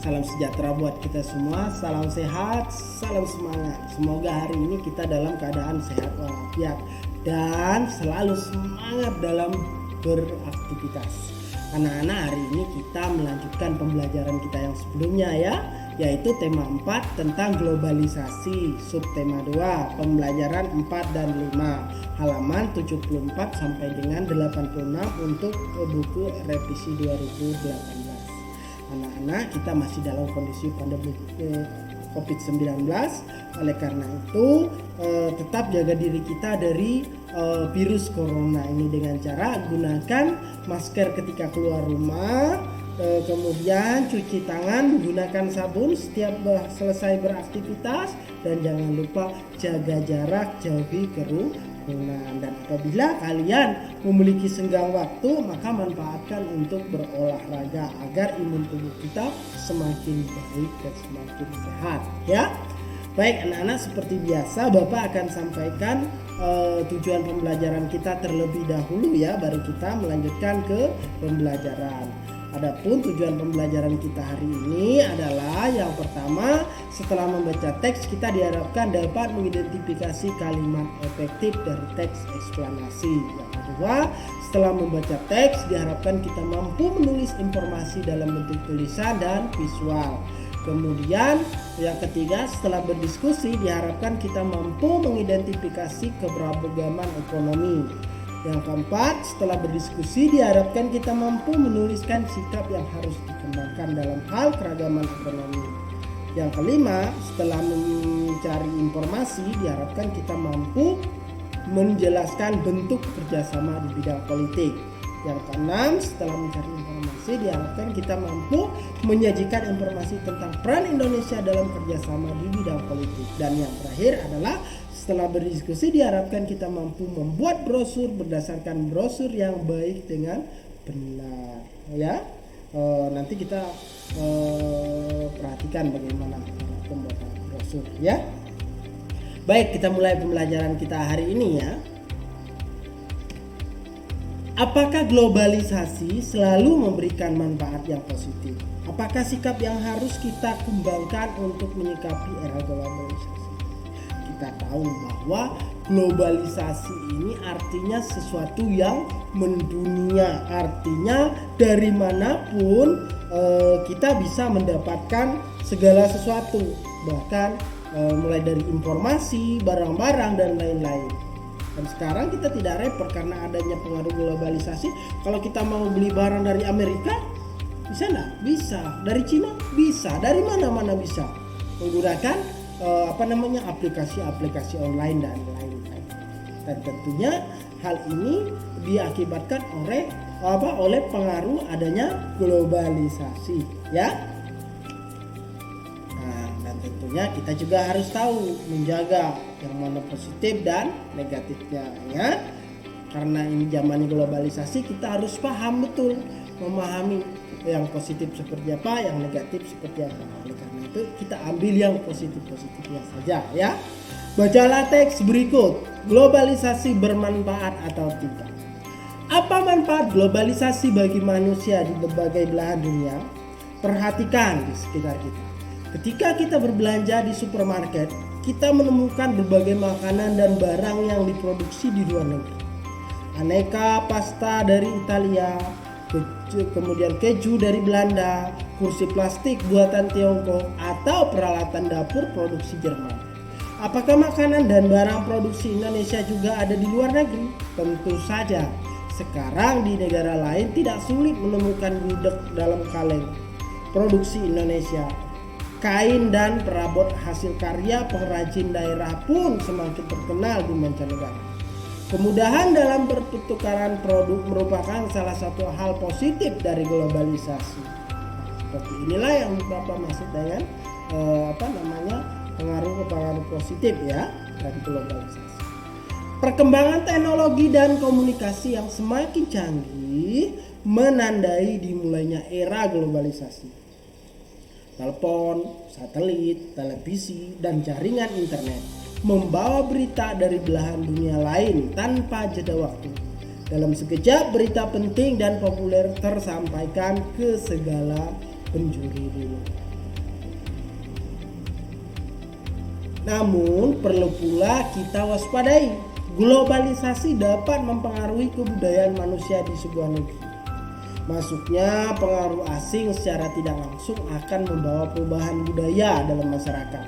Salam sejahtera buat kita semua, salam sehat, salam semangat. Semoga hari ini kita dalam keadaan sehat walafiat dan selalu semangat dalam beraktivitas. Anak-anak, hari ini kita melanjutkan pembelajaran kita yang sebelumnya ya, yaitu tema 4 tentang globalisasi, subtema 2 pembelajaran 4 dan 5, halaman 74 sampai dengan 86 untuk buku revisi 2018. Anak-anak, kita masih dalam kondisi pandemi COVID-19, oleh karena itu tetap jaga diri kita dari virus corona ini dengan cara gunakan masker ketika keluar rumah, kemudian cuci tangan, gunakan sabun setiap selesai beraktivitas, dan jangan lupa jaga jarak, jauhi kerumunan. Dan apabila kalian memiliki senggang waktu, maka manfaatkan untuk berolahraga agar imun tubuh kita semakin baik dan semakin sehat ya. Baik anak-anak, seperti biasa Bapak akan sampaikan tujuan pembelajaran kita terlebih dahulu ya, baru kita melanjutkan ke pembelajaran. Adapun tujuan pembelajaran kita hari ini adalah yang pertama, setelah membaca teks kita diharapkan dapat mengidentifikasi kalimat efektif dari teks eksplanasi. Yang kedua, setelah membaca teks diharapkan kita mampu menulis informasi dalam bentuk tulisan dan visual. Kemudian yang ketiga, setelah berdiskusi diharapkan kita mampu mengidentifikasi keberagaman ekonomi. Yang keempat, setelah berdiskusi diharapkan kita mampu menuliskan sikap yang harus dikembangkan dalam hal keragaman ekonomi. Yang kelima, setelah mencari informasi diharapkan kita mampu menjelaskan bentuk kerjasama di bidang politik. Yang keenam, setelah mencari informasi diharapkan kita mampu menyajikan informasi tentang peran Indonesia dalam kerjasama di bidang politik. Dan yang terakhir adalah setelah berdiskusi diharapkan kita mampu membuat brosur berdasarkan brosur yang baik dengan benar ya. Nanti kita perhatikan bagaimana pembuatan brosur ya. Baik, kita mulai pembelajaran kita hari ini ya. Apakah globalisasi selalu memberikan manfaat yang positif? Apakah sikap yang harus kita kembangkan untuk menyikapi era globalisasi? Kita tahu bahwa globalisasi ini artinya sesuatu yang mendunia, artinya dari manapun kita bisa mendapatkan segala sesuatu, bahkan mulai dari informasi, barang-barang dan lain-lain. Dan sekarang kita tidak repot karena adanya pengaruh globalisasi. Kalau kita mau beli barang dari Amerika, bisa nggak? Bisa. Dari Cina? Bisa. Dari mana-mana bisa. Menggunakan aplikasi-aplikasi online dan lain-lain. Dan tentunya hal ini diakibatkan oleh pengaruh adanya globalisasi ya. Nah, dan tentunya kita juga harus tahu menjaga yang mana positif dan negatifnya ya. Karena ini zamannya globalisasi, kita harus paham betul, memahami yang positif seperti apa, yang negatif seperti apa. Oleh karena itu kita ambil yang positif-positifnya saja ya. Bacalah teks berikut. Globalisasi bermanfaat atau tidak? Apa manfaat globalisasi bagi manusia di berbagai belahan dunia? Perhatikan di sekitar kita. Ketika kita berbelanja di supermarket, kita menemukan berbagai makanan dan barang yang diproduksi di luar negeri. Aneka pasta dari Italia, kemudian keju dari Belanda, kursi plastik buatan Tiongkok, atau peralatan dapur produksi Jerman. Apakah makanan dan barang produksi Indonesia juga ada di luar negeri? Tentu saja. Sekarang di negara lain tidak sulit menemukan gudeg dalam kaleng produksi Indonesia. Kain dan perabot hasil karya pengrajin daerah pun semakin terkenal di mancanegara. Kemudahan dalam pertukaran produk merupakan salah satu hal positif dari globalisasi. Seperti inilah yang Bapak maksud dengan pengaruh positif ya dari globalisasi. Perkembangan teknologi dan komunikasi yang semakin canggih menandai dimulainya era globalisasi. Telepon, satelit, televisi, dan jaringan internet membawa berita dari belahan dunia lain tanpa jeda waktu. Dalam sekejap berita penting dan populer tersampaikan ke segala penjuru dunia. Namun perlu pula kita waspadai, globalisasi dapat mempengaruhi kebudayaan manusia di sebuah negeri. Masuknya pengaruh asing secara tidak langsung akan membawa perubahan budaya dalam masyarakat.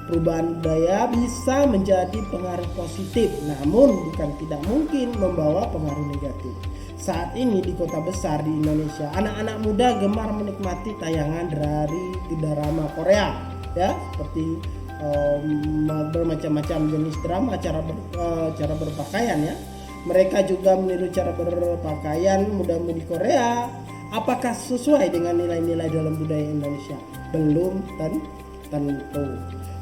Perubahan budaya bisa menjadi pengaruh positif, namun bukan tidak mungkin membawa pengaruh negatif. Saat ini di kota besar di Indonesia, anak-anak muda gemar menikmati tayangan dari drama Korea, ya, seperti bermacam-macam jenis drama, cara berpakaian, ya. Mereka juga meniru cara berpakaian muda-mudi Korea. Apakah sesuai dengan nilai-nilai dalam budaya Indonesia? Belum tentu.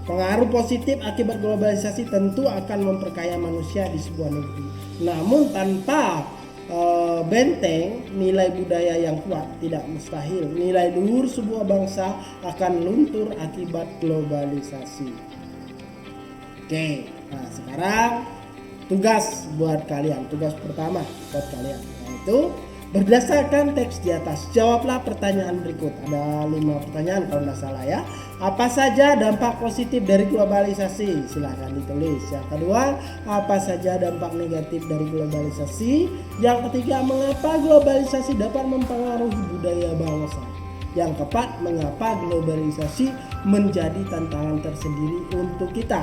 Pengaruh positif akibat globalisasi tentu akan memperkaya manusia di sebuah negeri. Namun tanpa benteng nilai budaya yang kuat, tidak mustahil nilai luhur sebuah bangsa akan luntur akibat globalisasi. Oke, nah sekarang tugas buat kalian, tugas pertama buat kalian, yaitu berdasarkan teks di atas jawablah pertanyaan berikut. Ada 5 pertanyaan kalau tidak salah, ya. Apa saja dampak positif dari globalisasi? Silahkan ditulis. Yang kedua, apa saja dampak negatif dari globalisasi? Yang ketiga, mengapa globalisasi dapat mempengaruhi budaya bangsa? Yang keempat, mengapa globalisasi menjadi tantangan tersendiri untuk kita?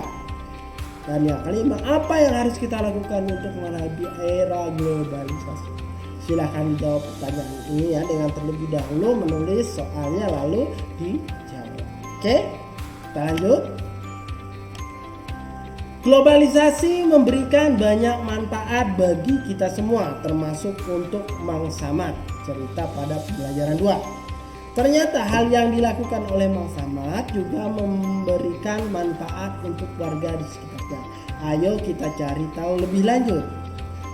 Dan yang kelima, apa yang harus kita lakukan untuk menghadapi era globalisasi? Silahkan jawab pertanyaan ini, ya, dengan terlebih dahulu menulis soalnya lalu dijawab. Oke, kita lanjut. Globalisasi memberikan banyak manfaat bagi kita semua, termasuk untuk Mang Samad. Cerita pada pembelajaran 2. Ternyata hal yang dilakukan oleh Mang Samad juga memberikan manfaat untuk warga di sekitarnya. Ayo kita cari tahu lebih lanjut.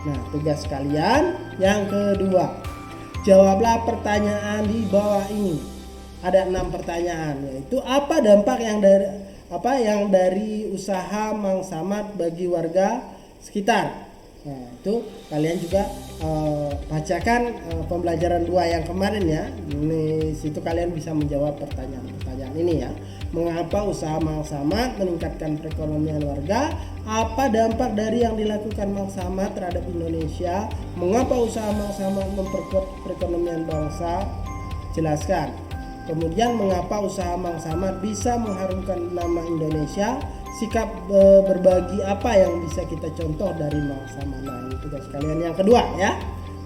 Nah, tugas kalian yang kedua, jawablah pertanyaan di bawah ini. Ada 6 pertanyaan, yaitu apa dampak yang dari usaha Mang Samad bagi warga sekitar. Nah, itu kalian juga bacakan pembelajaran 2 yang kemarin, ya. Di situ kalian bisa menjawab pertanyaan ini, ya. Mengapa usaha Mang Samad meningkatkan perekonomian warga? Apa dampak dari yang dilakukan Mang Samad terhadap Indonesia? Mengapa usaha Mang Samad memperkuat perekonomian bangsa? Jelaskan. Kemudian mengapa usaha Mang Samad bisa mengharumkan nama Indonesia? Sikap berbagi apa yang bisa kita contoh dari Mang Samad? Nah, ini tugas kalian yang kedua, ya.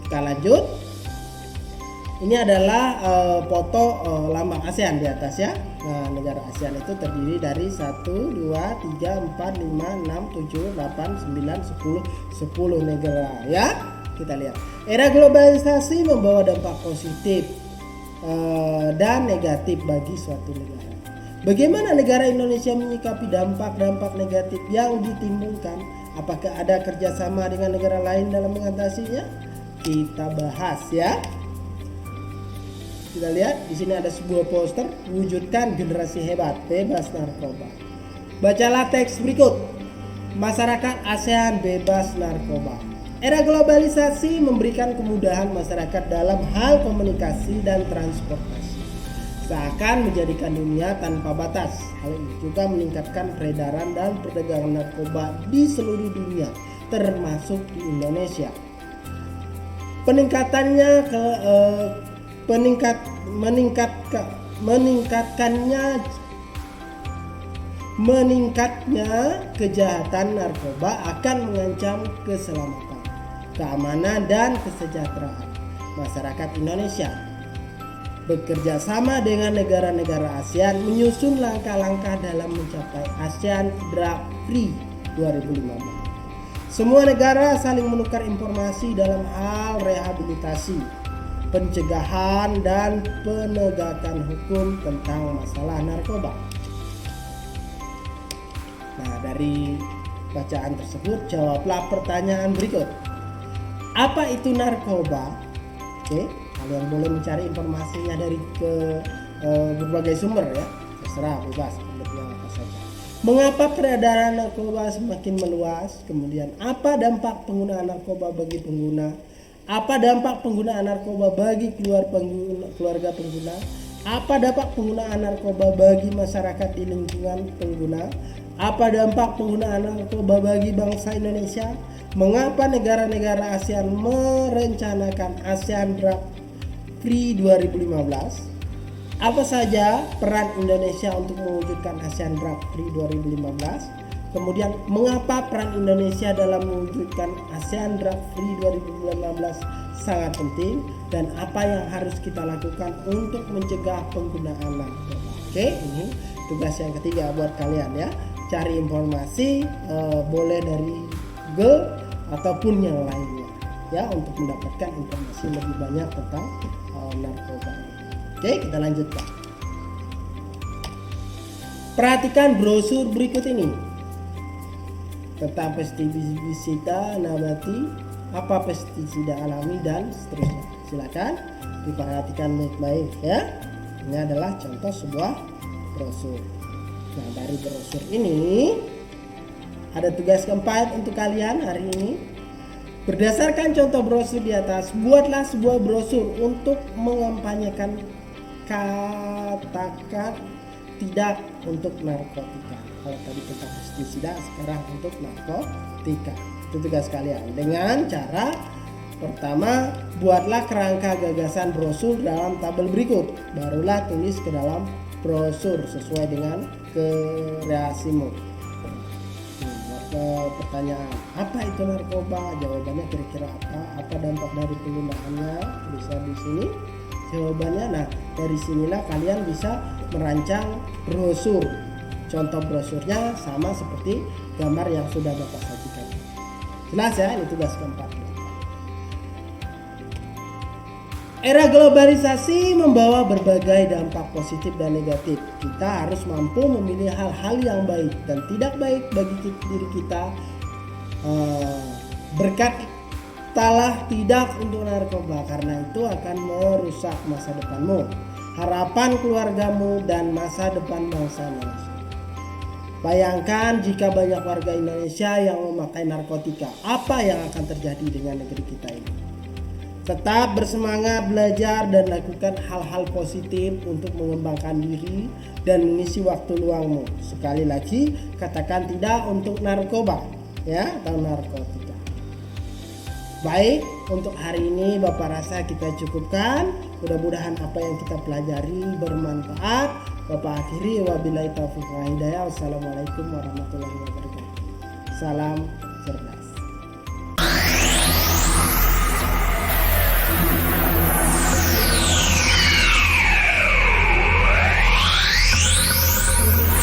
Kita lanjut. Ini adalah foto lambang ASEAN di atas, ya. Nah, negara ASEAN itu terdiri dari 1, 2, 3, 4, 5, 6, 7, 8, 9, 10 negara, ya. Kita lihat. Era globalisasi membawa dampak positif dan negatif bagi suatu negara. Bagaimana negara Indonesia menyikapi dampak-dampak negatif yang ditimbulkan? Apakah ada kerjasama dengan negara lain dalam mengatasinya? Kita bahas, ya. Kita lihat di sini ada sebuah poster, wujudkan generasi hebat, bebas narkoba. Bacalah teks berikut. Masyarakat ASEAN bebas narkoba. Era globalisasi memberikan kemudahan masyarakat dalam hal komunikasi dan transportasi. Seakan menjadikan dunia tanpa batas. Hal ini juga meningkatkan peredaran dan perdagangan narkoba di seluruh dunia, termasuk di Indonesia. Meningkatnya kejahatan narkoba akan mengancam keselamatan, keamanan, dan kesejahteraan masyarakat Indonesia. Bekerja sama dengan negara-negara ASEAN menyusun langkah-langkah dalam mencapai ASEAN Drug Free 2015. Semua negara saling menukar informasi dalam hal rehabilitasi, pencegahan, dan penegakan hukum tentang masalah narkoba. Nah, dari bacaan tersebut jawablah pertanyaan berikut. Apa itu narkoba? Oke, kalian boleh mencari informasinya dari berbagai sumber, ya. Terserah, bebas, pilih apa saja. Mengapa peredaran narkoba semakin meluas? Kemudian apa dampak penggunaan narkoba bagi pengguna? Apa dampak penggunaan narkoba bagi keluarga pengguna? Apa dampak penggunaan narkoba bagi masyarakat di lingkungan pengguna? Apa dampak penggunaan narkoba bagi bangsa Indonesia? Mengapa negara-negara ASEAN merencanakan ASEAN Drug Free 2015? Apa saja peran Indonesia untuk mewujudkan ASEAN Drug Free 2015? Kemudian mengapa peran Indonesia dalam mewujudkan ASEAN Drug Free 2015 sangat penting, dan apa yang harus kita lakukan untuk mencegah penggunaan narkoba. Oke, ini tugas yang ketiga buat kalian ya. Cari informasi boleh dari Google ataupun yang lainnya ya, untuk mendapatkan informasi lebih banyak tentang narkoba. Oke, kita lanjutkan. Perhatikan brosur berikut ini tentang pestisida nabati, apa pestisida alami, dan seterusnya. Silakan diperhatikan baik-baik ya. Ini adalah contoh sebuah brosur. Nah, dari brosur ini ada tugas keempat untuk kalian hari ini. Berdasarkan contoh brosur di atas, buatlah sebuah brosur untuk mengampanyekan katakan tidak untuk narkotika. Kalau tadi tentang pestisida, sekarang untuk narkotika. Itu tugas kalian dengan cara pertama, buatlah kerangka gagasan brosur dalam tabel berikut. Barulah tulis ke dalam brosur sesuai dengan kreasimu. Pertanyaan, apa itu narkoba? Jawabannya kira-kira apa? Apa dampak dari penggunaannya? Bisa di sini jawabannya. Nah, dari sinilah kalian bisa merancang brosur. Contoh brosurnya sama seperti gambar yang sudah Bapak sajikan. Jelas ya, ini tugas keempat. Era globalisasi membawa berbagai dampak positif dan negatif. Kita harus mampu memilih hal-hal yang baik dan tidak baik bagi diri kita. Berkatalah tidak untuk narkoba, karena itu akan merusak masa depanmu, harapan keluargamu, dan masa depan bangsa Indonesia. Bayangkan jika banyak warga Indonesia yang memakai narkotika, apa yang akan terjadi dengan negeri kita ini? Tetap bersemangat belajar dan lakukan hal-hal positif untuk mengembangkan diri dan mengisi waktu luangmu. Sekali lagi, katakan tidak untuk narkoba ya, atau narkotika. Baik, untuk hari ini Bapak rasa kita cukupkan. Mudah-mudahan apa yang kita pelajari bermanfaat. Bapak akhiri, wabillahi taufiq wal hidayah. Wassalamualaikum warahmatullahi wabarakatuh. Salam cerdas.